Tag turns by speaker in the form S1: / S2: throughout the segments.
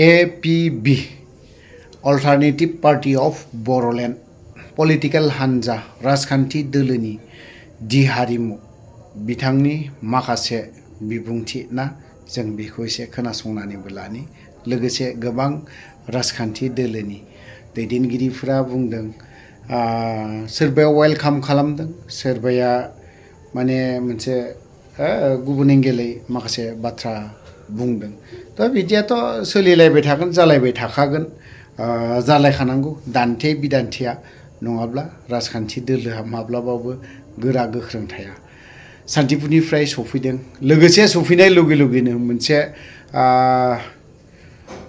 S1: APB Alternative Party of Bodoland Political Hanja Rajkanti Doloni Di Harimu बिथांनि माखासे बिबुंथि ना जों बेखौ एसे खोनासंनानैबो लानि लोगोसे गोबां राजखान्थि दोलोनि दैदेनगिरिफोरा बुंदों सोरबाया वेलकाम खालामदों सोरबाया माने मोनसे गुबुन एंगेलै माखासे बाथ्रा बुंदों दा बिदियाथ' सोलिलायबाय थागोन जालायबाय थाखागोन जालायखानांगौ दान्थे बिदान्थेया नङाब्ला राजखान्थि दोलोहा माब्लाबाबो गोरा गोख्रों थाया सान्तिपुरनिफ्राय सफैदों लोगोसे सफैनाय लगे लगेनो मोनसे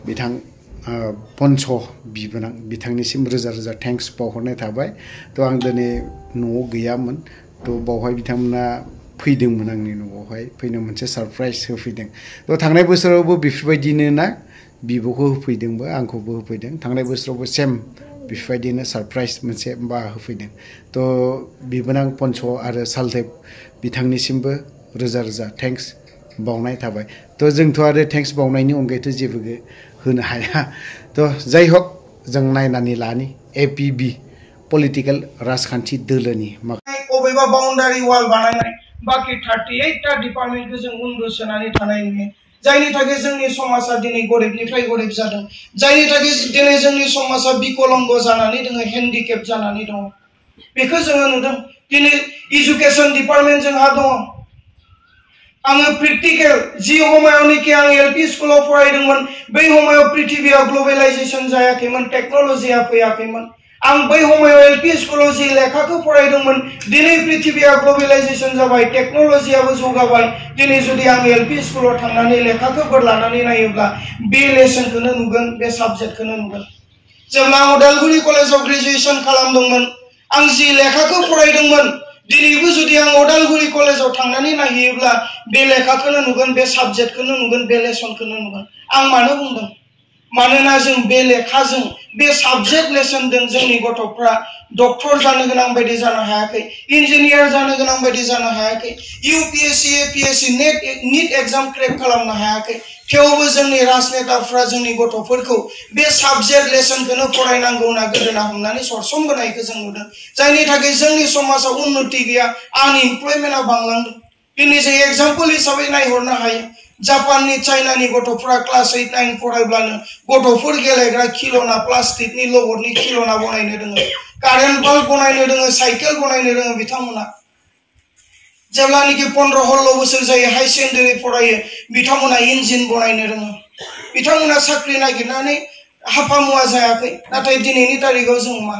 S1: बिथां पन्च बिबोनां बिथांनिसिम रोजा रोजा थेंक्स बावहरनाय थाबाय थ' आं दिनै न'आव गैयामोन थ' बावहाय बिथांमोना फैदोंमोन आंनि न'आवहाय फैनो मोनसे सरप्राइज होफैदों थ' थांनाय बोसोरावबो बेफोरबायदिनो ना बिब'खौ होफैदोंबो आंखौबो होफैदों थांनाय बोसोरावबो सेम बेफोरबायदिनो सरप्राइज मोनसे बा होफैदों थ' बिबोनां पन्च आरो सालदेब बिथांनिसिमबो रोजा रोजा थेंक्स बावनाय थाबाय थ' जोंथ' आरो थेंक्स बावनायनि अनगायैथ' जेबो होनो हाया थ' जाय हक जों नायनानै लानि APB पलिटिकल राजखान्थि दोलोनि
S2: अबेबा बाउन्डारि वाल बानायनाय बाखि 38 टा डिपार्टमेन्टखौ जों उन्दु सोनानै थानाय नुयो जायनि थाखाय जोंनि समाजा दिनै गरिबनिफ्राय गरिब जादों जायनि थाखाय दिनै जोंनि समाजा बिकलंग जानानै दङ हेन्डिकेप जानानै दङ बेखौ जोङो नुदों दिनै एजुकेशन डिपार्टमेन्ट जोंहा दङ आङो प्रेक्टिकल जि समायावनोखि आं एलपि स्कुलाव फरायदोंमोन बै समायाव पृथिबीयाव ग्लबेलाइजेशन जायाखैमोन टेक्नोलजिया फैयाखैमोन आं बै समायाव एलपि स्कुलाव जि लेखाखौ फरायदोंमोन दिनै पृथिबीया ग्लबेलाइजेशन जाबाय टेक्नोलजियाबो जौगाबाय दिनै जुदि आं एलपि स्कुलाव थांनानै लेखाखौ बोरलानानै नायोब्ला बे लेसनखौनो नुगोन बे साबजेक्टखौनो नुगोन जेब्ला आं उदालगुरि कलेजाव ग्रेजुएशन खालामदोंमोन आं जि लेखाखौ फरायदोंमोन दिनैबो जुदि आं उदालगुरि कलेजाव थांनानै नायोब्ला बे लेखाखौनो नुगोन बे साबजेक्टखौनो नुगोन बे लेसनखौनो नुगोन आं मानो बुंदों मानोना जों बे लेखाजों बे साबजेक्ट लेसनजों जोंनि गथ'फ्रा डक्टर जानो गोनां बायदि जानो हायाखै इन्जिनियार जानो गोनां बायदि जानो हायाखै UPSC APSC NEET exam crack खालामनो हायाखै थेवबो जोंनि राजनेताफ्रा जोंनि गथ'फोरखौ बे साबजेक्ट लेसनखौनो फरायनांगौ होनना गोदोना हमनानै सरसोमबोनायखौ जों नुदों जायनि थाखाय जोंनि समाजाव उन्नति गैया आनइमप्लयमेन्टआ बांलांदों दिनै जों एग्जाम्पल हिसाबै नायहरनो हायो जापाननि चाइनानि गथ'फोरा क्लास 8 9 फरायब्लानो गथ'फोर गेलेग्रा खिलौना प्लास्टिकनि लबरनि खिलौना बनायनो रोङो कारेन्ट बाल्ब बनायनो रोङो साइकेल बनायनो रोङो बिथांमोना जेब्लानिकि 15-16 बोसोर जायो हाई सेकेन्डारि फरायो बिथांमोना इन्जिन बनायनो रोङो बिथांमोना साख्रि नागिरनानै हाफा मुवा जायाखै नाथाय दिनैनि तारिखाव जों मा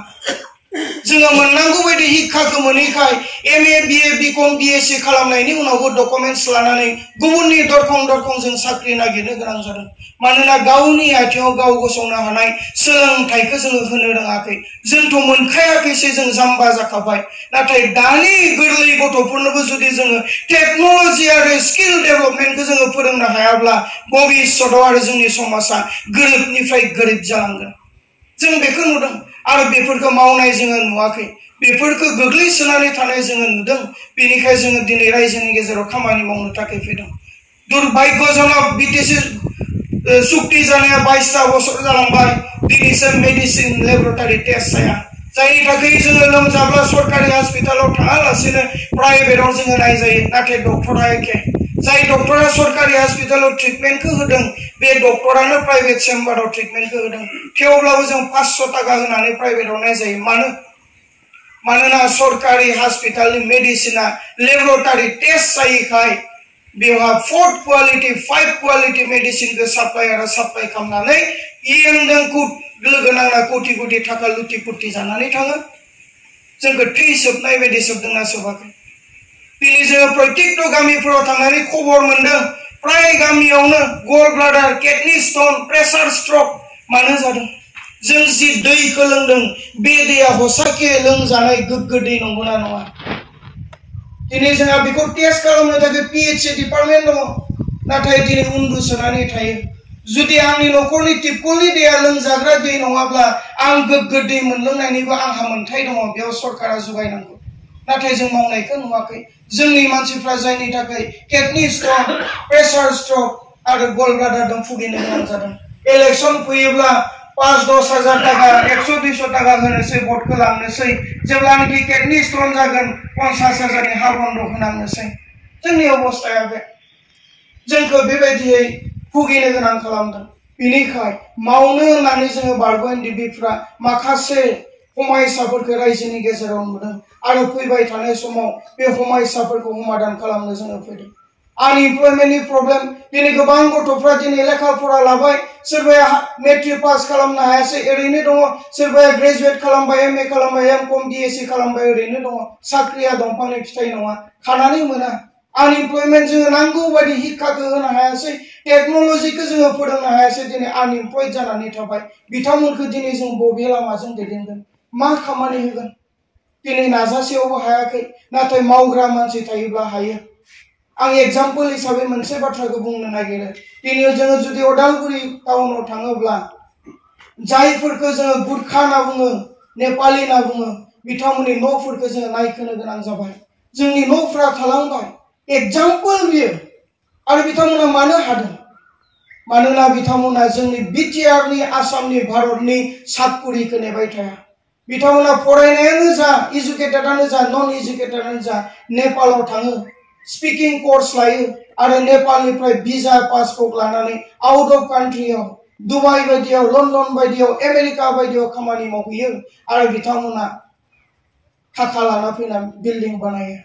S2: जोङो मोननांगौ बायदि हिक्खाखौ मोनैखाय MA BA BCom BSc खालामनायनि उनावबो डकुमेन्ट्स लानानै गुबुननि दरखं जों साख्रि नागिरनो गोनां जादों मानोना गावनि आथिङाव गाव गसंनो हानाय सोलोंथाइखौ जोङो होनो रोङाखै जोंथ' मोनखायाखैसो जों जाम्बा जाखाबाय नाथाय दानि गोरलै गथ'फोरनोबो जुदि जोङो टेक्नोलजि आरो स्किल डेभेलपमेन्टखौ जोङो फोरोंनो हायाब्ला भबिष्यतआव आरो जोंनि समाजा गोरिबनिफ्राय गोरिब जालांगोन जों बेखौ नुदों आरो बेफोरखौ मावनाय जोङो नुवाखै बेफोरखौ गोग्लैसोनानै थानाय जोङो नुदों बेनिखायनो जोङो दिनै रायजोनि गेजेराव खामानि मावनो थाखाय फैदों दुर्भाग्यजनक BTC सुक्ति जानाया 22 बोसोर जालांबाय दिनैसिम मेडिसिन लेबरेटरि टेस्ट जाया जायनि थाखाय जोङो लोमजाब्ला सरकारि हस्पिटालाव थाङालासिनो प्राइभेटआव जोङो नायजायो नाथाय डक्टरा एखे जाय डक्टरा सरकारि हस्पिटालाव ट्रिटमेन्टखौ होदों बे डक्टरानो प्राइभेट चेम्बाराव ट्रिटमेन्टखौ होदों थेवब्लाबो जों 500 टाका होनानै प्राइभेटआव नायजायो मानोना सरकारि हस्पिटालनि मेडिसिना लेबरेटरि टेस्ट जायैखाय बेवहा 4th क्वालिटी 5 क्वालिटी मेडिसिनखौ साप्लाइ खालामनानै इयंजों लोगो नांना कोटि कोटि थाखा लुटि पुटि जानानै थाङो जोंखौ थै सोबनाय बायदि सोबदोंना सोबाखै दिनै जोङो प्रत्येक गामिफोराव थांनानै खबर मोनदों प्राय गामियावनो गल bladder kidney stone pressure stroke मानो जादों जों जि दैखौ लोंदों बे दैया हसाके लोंजानाय गोग्गो दै नंगौना नङा दिनै जोंहा बेखौ टेस्ट खालामनो थाखाय PHC डिपार्टमेन्ट दङ नाथाय दिनै उन्दुसोनानै थायो जुदि आंनि न'खरनि टिपकलनि दैया लोंजाग्रा दै नङाब्ला आं गोग्गो दै मोनलोंनायनिबो आंहा मोन्थाय दङ बेयाव सरकारा जगायनांगौ नाथाय जों मावनायखौ नुवाखै जोंनि मानसिफ्रा जायनि थाखाय किडनी स्टोन प्रेसार स्ट्रोक आरो गल ब्लाडारजों भुगिनो गोनां जादों इलेक्शन फैयोब्ला 5-10 हजार टाका 100-200 टाका होनोसै भटखौ लांनोसै जेब्लानोखि किडनी स्टन जागोन 50 हाजारनि हा बन्द होनांनोसै जोंनि अबस्थाया बे जोंखौ बेबायदियै भुगिनो गोनां खालामदों बेनिखाय मावनो होननानै जोङो बारग' एनडिबिफ्रा माखासे हमायसाफोरखौ रायजोनि गेजेराव नुदों आरो फैबाय थानाय समाव बे हमायसाफोरखौ समाधान खालामनो जोङो फैदों आनइमप्लयमेन्टनि प्रब्लेम दिनै गोबां गथ'फ्रा दिनै लेखा फरा लाबाय सोरबाया मेट्रिक पास खालामनो हायासै ओरैनो दङ सोरबाया ग्रेजुवेट खालामबाय एमए खालामबाय एमकम डिएससि खालामबाय ओरैनो दङ साख्रिया दंफांनि फिथाइ नङा खानानै मोना आनइमप्लयमेन्ट जोङो नांगौ बायदि शिक्षाखौ होनो हायासै टेक्न'लजिखौ जोङो फोरोंनो हायासै दिनै आनइमप्लयड जानानै थाबाय बिथांमोनखौ दिनै जों बबे लामाजों दैदेनगोन मा खामानि होगोन दिनै नाजासेयावबो हायाखै नाथाय मावग्रा मानसि थायोब्ला हायो आं एग्जाम्पल हिसाबै मोनसे बाथ्राखौ बुंनो नागिरो दिनै जोङो जुदि उदालगुरि टाउनाव थाङोब्ला जायफोरखौ जोङो गुरखा होनना बुङो नेपालि होनना बुङो बिथांमोननि न'फोरखौ जोङो नायखोनो गोनां जाबाय जोंनि न'फ्रा थालांबाय एग्जाम्पल बियो आरो बिथांमोना मानो हादों मानोना बिथांमोना जोंनि बिटिआरनि आसामनि भारतनि साकरिखौ नेबाय थाया बिथांमोना फरायनायानो जा एजुकेटेडआनो जा नन एजुकेटेडआनो जा नेपालाव थाङो स्पिकिं कोर्स लायो आरो नेपालनिफ्राय भिजा पासपर्ट लानानै आउट अफ कान्ट्रियाव दुबाइ बायदियाव लन्डन बायदियाव आमेरिका बायदियाव खामानि मावहैयो आरो बिथांमोना थाखा लाना फैना बिल्डिं बानायो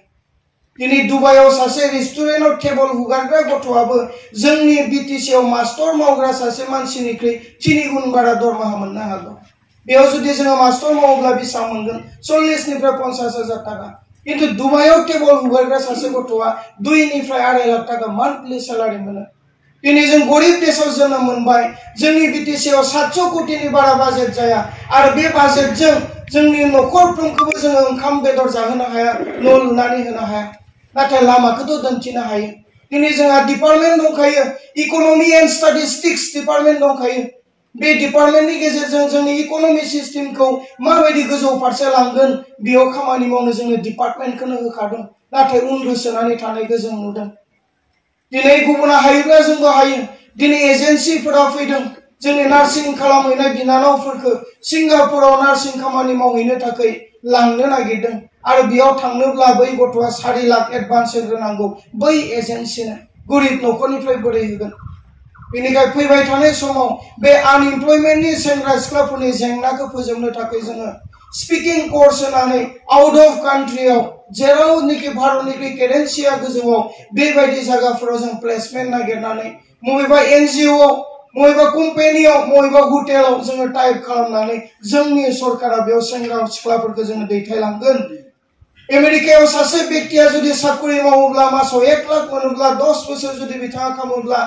S2: दिनै दुबाइयाव सासे रेस्टुरेन्टआव टेबल हुगारग्रा गथ'आबो जोंनि बिटिसिआव मास्टर मावग्रा सासे मानसिनिख्रुइ 3 गुन बारा दरमाहा मोननो हागौ बेयाव जुदि जोङो मास्टर मावोब्ला बेसेबां मोनगोन 40 निफ्राय 50 हाजार टाका किन्तु दुबाइयाव टेबल हुगारग्रा सासे गथ'आ 2 निफ्राय 2.5 लाख टाका मान्थलि सेलारि मोनो दिनै जों गरिब देशआव जोनोम मोनबाय जोंनि बिटिसिआव 700 कोटिनि बारा बाजेट जाया आरो बे बाजेटजों जोंनि न'खरफ्रोमखौबो जोङो ओंखाम बेदर जाहोनो हाया न' लुनानै होनो हाया नाथाय लामाखौथ' दिन्थिनो हायो दिनै जोंहा डिपार्टमेन्ट दंखायो इक'नमि एन्ड स्टेटिस्टिक्स डिपार्टमेन्ट दंखायो बे डिपार्टमेन्टनि गेजेरजों जोंनि इक'नमि सिस्टेमखौ माबायदि गोजौ फारसे लांगोन बेयाव खामानि मावनो जोंनो डिपार्टमेन्टखौनो होखादों नाथाय उन्दुसोनानै थानायखौ जों नुदों दिनै गुबुना हायोब्ला जोंबो हायो दिनै एजेन्सिफोरा फैदों जोंनि नार्सिं खालामहैनाय बिनानावफोरखौ सिंगापुराव नार्सिं खामानि मावहैनो थाखाय लांनो नागिरदों आरो बेयाव थांनोब्ला बै गथ'आ 4 लाख एडभान्स होग्रोनांगौ बै एजेन्सिनो गरिब न'खरनिफ्राय बोरै होगोन बेनिखाय फैबाय थानाय समाव बे आनइमप्लयमेन्टनि सेंग्रा सिख्लाफोरनि जेंनाखौ फोजोबनो थाखाय जोङो स्पिकिं कोर्स होनानै आउट अफ कान्ट्रियाव जेरावनिखि भारतनिख्रुइ केरेन्सिया गोजौआव बेबायदि जायगाफोराव जों प्लेसमेन्ट नागिरनानै बबेबा एनजिअ बबेबा कम्पानियाव बबेबा हटेलाव जोङो टाइप खालामनानै जोंनि सरकारा बेयाव सेंग्रा सिख्लाफोरखौ जोङो दैथायलांगोन आमेरिकायाव सासे व्यक्तिया जुदि साकरि मावोब्ला मासाव 1 लाख मोनोब्ला 10 बोसोर जुदि बिथाङा खालामोब्ला